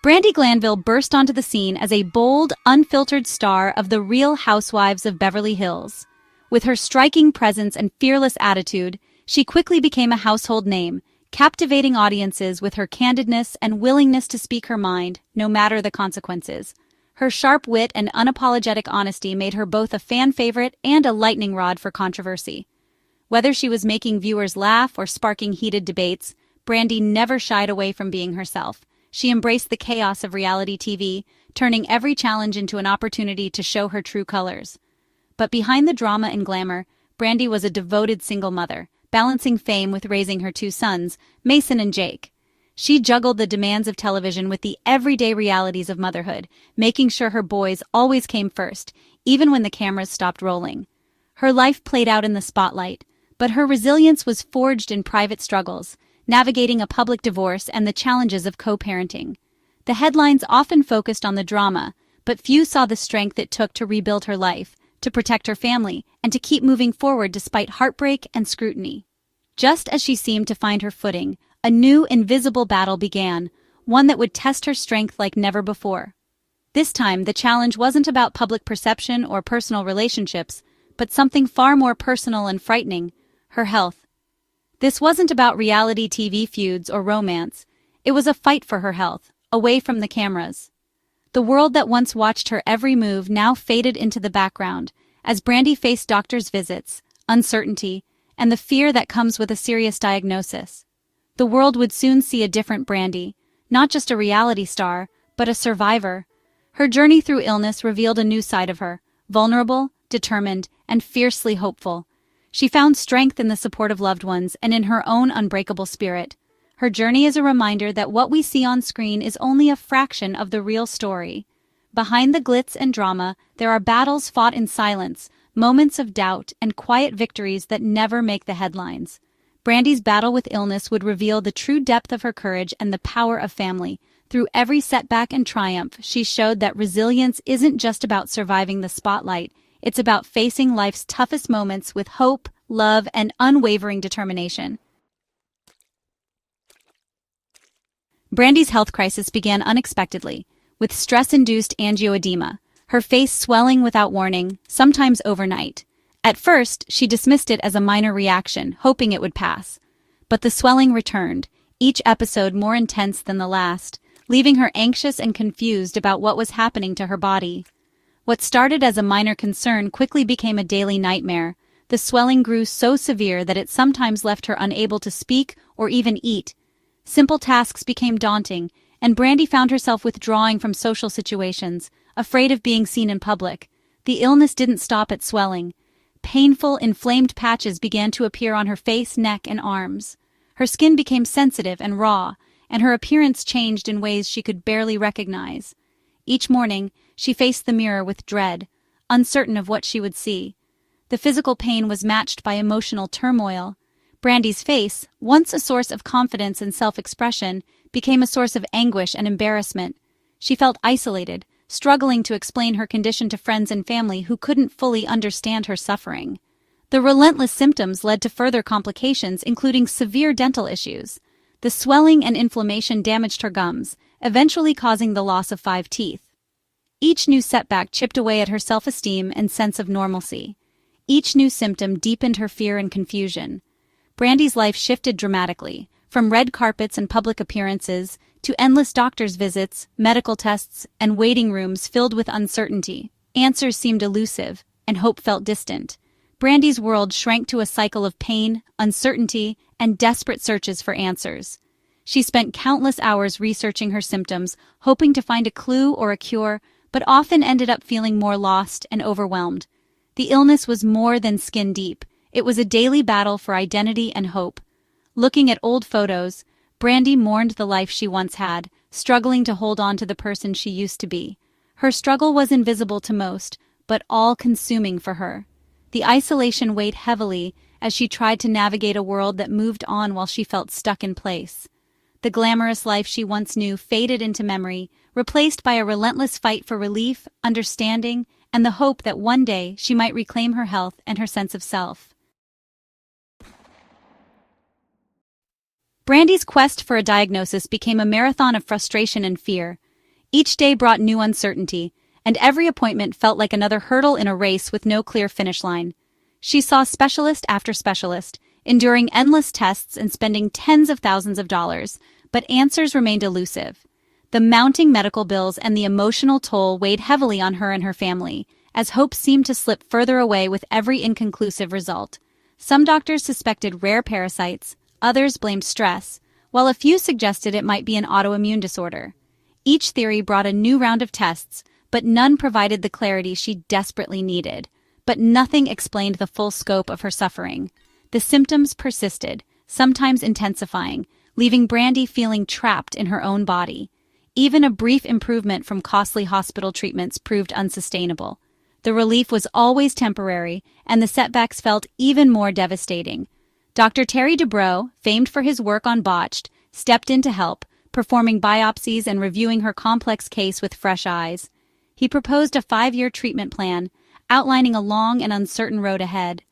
Brandi Glanville burst onto the scene as a bold, unfiltered star of The Real Housewives of Beverly Hills. With her striking presence and fearless attitude, she quickly became a household name, captivating audiences with her candidness and willingness to speak her mind, no matter the consequences. Her sharp wit and unapologetic honesty made her both a fan favorite and a lightning rod for controversy. Whether she was making viewers laugh or sparking heated debates, Brandi never shied away from being herself. She embraced the chaos of reality TV, turning every challenge into an opportunity to show her true colors. But behind the drama and glamour, Brandi was a devoted single mother, balancing fame with raising her two sons, Mason and Jake. She juggled the demands of television with the everyday realities of motherhood, making sure her boys always came first, even when the cameras stopped rolling. Her life played out in the spotlight, but her resilience was forged in private struggles, navigating a public divorce and the challenges of co-parenting. The headlines often focused on the drama, but few saw the strength it took to rebuild her life, to protect her family, and to keep moving forward despite heartbreak and scrutiny. Just as she seemed to find her footing, a new invisible battle began, one that would test her strength like never before. This time, the challenge wasn't about public perception or personal relationships, but something far more personal and frightening: her health. This wasn't about reality TV feuds or romance. It was a fight for her health, away from the cameras. The world that once watched her every move now faded into the background, as Brandi faced doctors' visits, uncertainty, and the fear that comes with a serious diagnosis. The world would soon see a different Brandi, not just a reality star, but a survivor. Her journey through illness revealed a new side of her, vulnerable, determined, and fiercely hopeful. She found strength in the support of loved ones and in her own unbreakable spirit. Her journey is a reminder that what we see on screen is only a fraction of the real story. Behind the glitz and drama, there are battles fought in silence, moments of doubt, and quiet victories that never make the headlines. Brandi's battle with illness would reveal the true depth of her courage and the power of family. Through every setback and triumph, she showed that resilience isn't just about surviving the spotlight. It's about facing life's toughest moments with hope, love, and unwavering determination. Brandi's health crisis began unexpectedly, with stress-induced angioedema, her face swelling without warning, sometimes overnight. At first, she dismissed it as a minor reaction, hoping it would pass. But the swelling returned, each episode more intense than the last, leaving her anxious and confused about what was happening to her body. What started as a minor concern quickly became a daily nightmare. The swelling grew so severe that it sometimes left her unable to speak or even eat. Simple tasks became daunting, and Brandi found herself withdrawing from social situations, afraid of being seen in public. The illness didn't stop at swelling. Painful, inflamed patches began to appear on her face, neck, and arms. Her skin became sensitive and raw, and her appearance changed in ways she could barely recognize. Each morning, she faced the mirror with dread, uncertain of what she would see. The physical pain was matched by emotional turmoil. Brandi's face, once a source of confidence and self-expression, became a source of anguish and embarrassment. She felt isolated, struggling to explain her condition to friends and family who couldn't fully understand her suffering. The relentless symptoms led to further complications, including severe dental issues. The swelling and inflammation damaged her gums, eventually causing the loss of 5 teeth. Each new setback chipped away at her self-esteem and sense of normalcy. Each new symptom deepened her fear and confusion. Brandi's life shifted dramatically, from red carpets and public appearances to endless doctor's visits, medical tests, and waiting rooms filled with uncertainty. Answers seemed elusive, and hope felt distant. Brandi's world shrank to a cycle of pain, uncertainty, and desperate searches for answers. She spent countless hours researching her symptoms, hoping to find a clue or a cure, but often ended up feeling more lost and overwhelmed. The illness was more than skin deep. It was a daily battle for identity and hope. Looking at old photos, Brandi mourned the life she once had, struggling to hold on to the person she used to be. Her struggle was invisible to most, but all-consuming for her. The isolation weighed heavily as she tried to navigate a world that moved on while she felt stuck in place. The glamorous life she once knew faded into memory, replaced by a relentless fight for relief, understanding, and the hope that one day she might reclaim her health and her sense of self. Brandi's quest for a diagnosis became a marathon of frustration and fear. Each day brought new uncertainty, and every appointment felt like another hurdle in a race with no clear finish line. She saw specialist after specialist, enduring endless tests and spending tens of thousands of dollars, but answers remained elusive. The mounting medical bills and the emotional toll weighed heavily on her and her family, as hope seemed to slip further away with every inconclusive result. Some doctors suspected rare parasites, others blamed stress, while a few suggested it might be an autoimmune disorder. Each theory brought a new round of tests, but none provided the clarity she desperately needed. But nothing explained the full scope of her suffering. The symptoms persisted, sometimes intensifying, leaving Brandi feeling trapped in her own body. Even a brief improvement from costly hospital treatments proved unsustainable. The relief was always temporary, and the setbacks felt even more devastating. Dr. Terry Dubrow, famed for his work on Botched, stepped in to help, performing biopsies and reviewing her complex case with fresh eyes. He proposed a 5-year treatment plan, outlining a long and uncertain road ahead.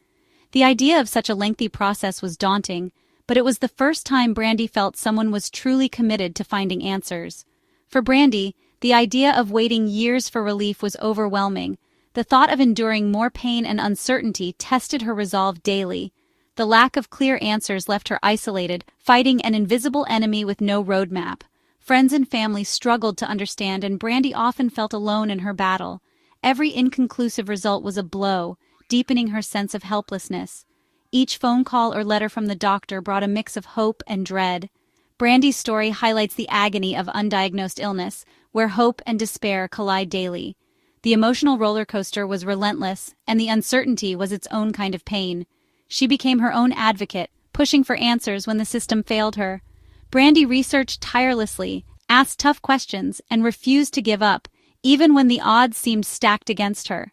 The idea of such a lengthy process was daunting, but it was the first time Brandi felt someone was truly committed to finding answers. For Brandi, the idea of waiting years for relief was overwhelming. The thought of enduring more pain and uncertainty tested her resolve daily. The lack of clear answers left her isolated, fighting an invisible enemy with no roadmap. Friends and family struggled to understand, and Brandi often felt alone in her battle. Every inconclusive result was a blow, deepening her sense of helplessness. Each phone call or letter from the doctor brought a mix of hope and dread. Brandi's story highlights the agony of undiagnosed illness, where hope and despair collide daily. The emotional roller coaster was relentless, and the uncertainty was its own kind of pain. She became her own advocate, pushing for answers when the system failed her. Brandi researched tirelessly, asked tough questions, and refused to give up, even when the odds seemed stacked against her.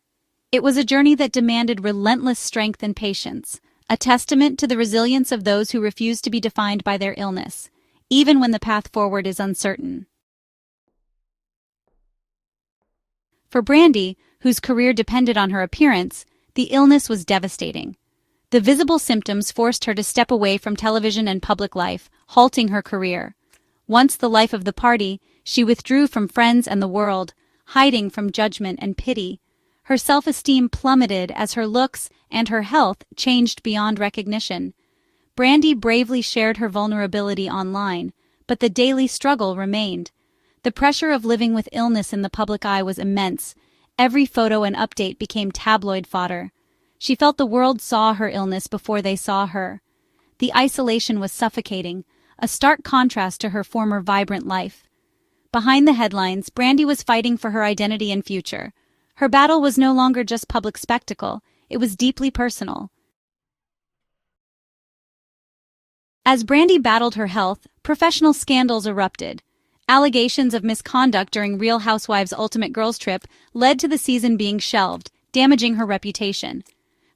It was a journey that demanded relentless strength and patience, a testament to the resilience of those who refuse to be defined by their illness, even when the path forward is uncertain. For Brandi, whose career depended on her appearance, the illness was devastating. The visible symptoms forced her to step away from television and public life, halting her career. Once the life of the party, she withdrew from friends and the world, hiding from judgment and pity. Her self-esteem plummeted as her looks and her health changed beyond recognition. Brandi bravely shared her vulnerability online, but the daily struggle remained. The pressure of living with illness in the public eye was immense. Every photo and update became tabloid fodder. She felt the world saw her illness before they saw her. The isolation was suffocating, a stark contrast to her former vibrant life. Behind the headlines, Brandi was fighting for her identity and future. Her battle was no longer just public spectacle, it was deeply personal. As Brandi battled her health, professional scandals erupted. Allegations of misconduct during Real Housewives' Ultimate Girls Trip led to the season being shelved, damaging her reputation.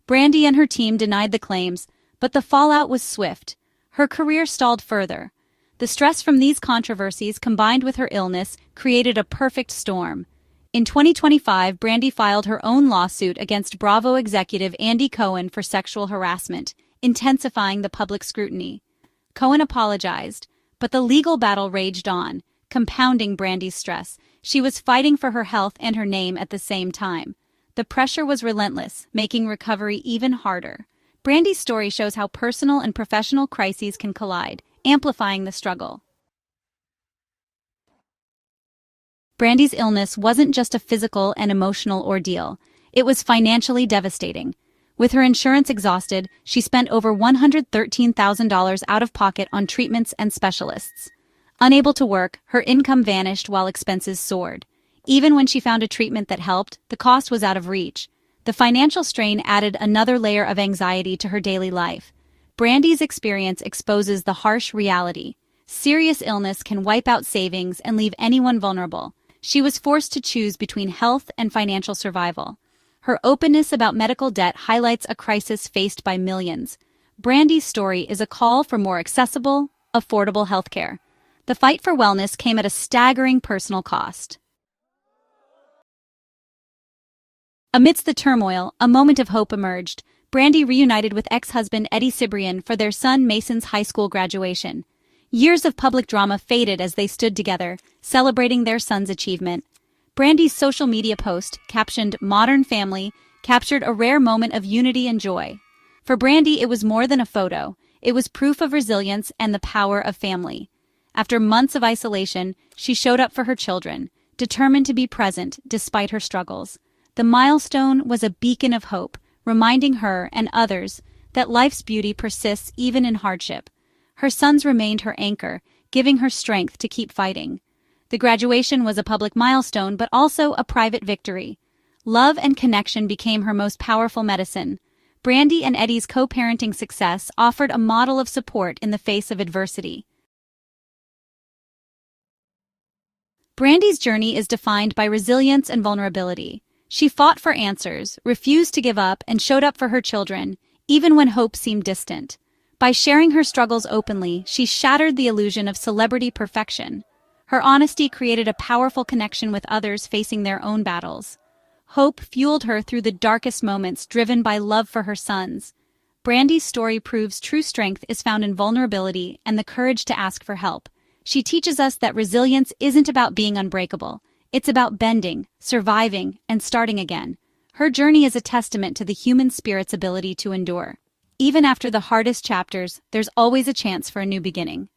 Brandi and her team denied the claims, but the fallout was swift. Her career stalled further. The stress from these controversies, combined with her illness, created a perfect storm. In 2025, Brandi filed her own lawsuit against Bravo executive Andy Cohen for sexual harassment, intensifying the public scrutiny. Cohen apologized, but the legal battle raged on, compounding Brandi's stress. She was fighting for her health and her name at the same time. The pressure was relentless, making recovery even harder. Brandi's story shows how personal and professional crises can collide, amplifying the struggle. Brandi's illness wasn't just a physical and emotional ordeal. It was financially devastating. With her insurance exhausted, she spent over $113,000 out of pocket on treatments and specialists. Unable to work, her income vanished while expenses soared. Even when she found a treatment that helped, the cost was out of reach. The financial strain added another layer of anxiety to her daily life. Brandi's experience exposes the harsh reality. Serious illness can wipe out savings and leave anyone vulnerable. She was forced to choose between health and financial survival. Her openness about medical debt highlights a crisis faced by millions. Brandi's story is a call for more accessible, affordable healthcare. The fight for wellness came at a staggering personal cost. Amidst the turmoil, a moment of hope emerged. Brandi reunited with ex-husband Eddie Cibrian for their son Mason's high school graduation. Years of public drama faded as they stood together, celebrating their son's achievement. Brandi's social media post, captioned "Modern Family," captured a rare moment of unity and joy. For Brandi, it was more than a photo. It was proof of resilience and the power of family. After months of isolation, she showed up for her children, determined to be present despite her struggles. The milestone was a beacon of hope, reminding her and others that life's beauty persists even in hardship. Her sons remained her anchor, giving her strength to keep fighting. The graduation was a public milestone, but also a private victory. Love and connection became her most powerful medicine. Brandi and Eddie's co-parenting success offered a model of support in the face of adversity. Brandi's journey is defined by resilience and vulnerability. She fought for answers, refused to give up, and showed up for her children, even when hope seemed distant. By sharing her struggles openly, she shattered the illusion of celebrity perfection. Her honesty created a powerful connection with others facing their own battles. Hope fueled her through the darkest moments, driven by love for her sons. Brandi's story proves true strength is found in vulnerability and the courage to ask for help. She teaches us that resilience isn't about being unbreakable. It's about bending, surviving, and starting again. Her journey is a testament to the human spirit's ability to endure. Even after the hardest chapters, there's always a chance for a new beginning.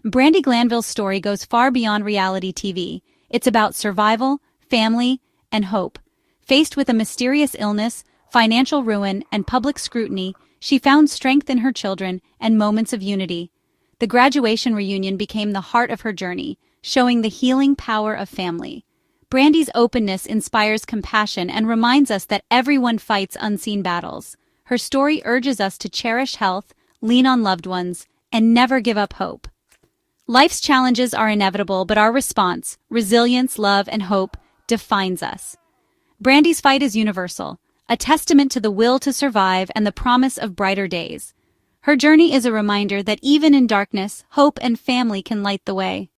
Brandi Glanville's story goes far beyond reality TV. It's about survival, family, and hope. Faced with a mysterious illness, financial ruin, and public scrutiny, she found strength in her children and moments of unity. The graduation reunion became the heart of her journey, showing the healing power of family. Brandi's openness inspires compassion and reminds us that everyone fights unseen battles. Her story urges us to cherish health, lean on loved ones, and never give up hope. Life's challenges are inevitable, but our response, resilience, love, and hope, defines us. Brandi's fight is universal, a testament to the will to survive and the promise of brighter days. Her journey is a reminder that even in darkness, hope and family can light the way.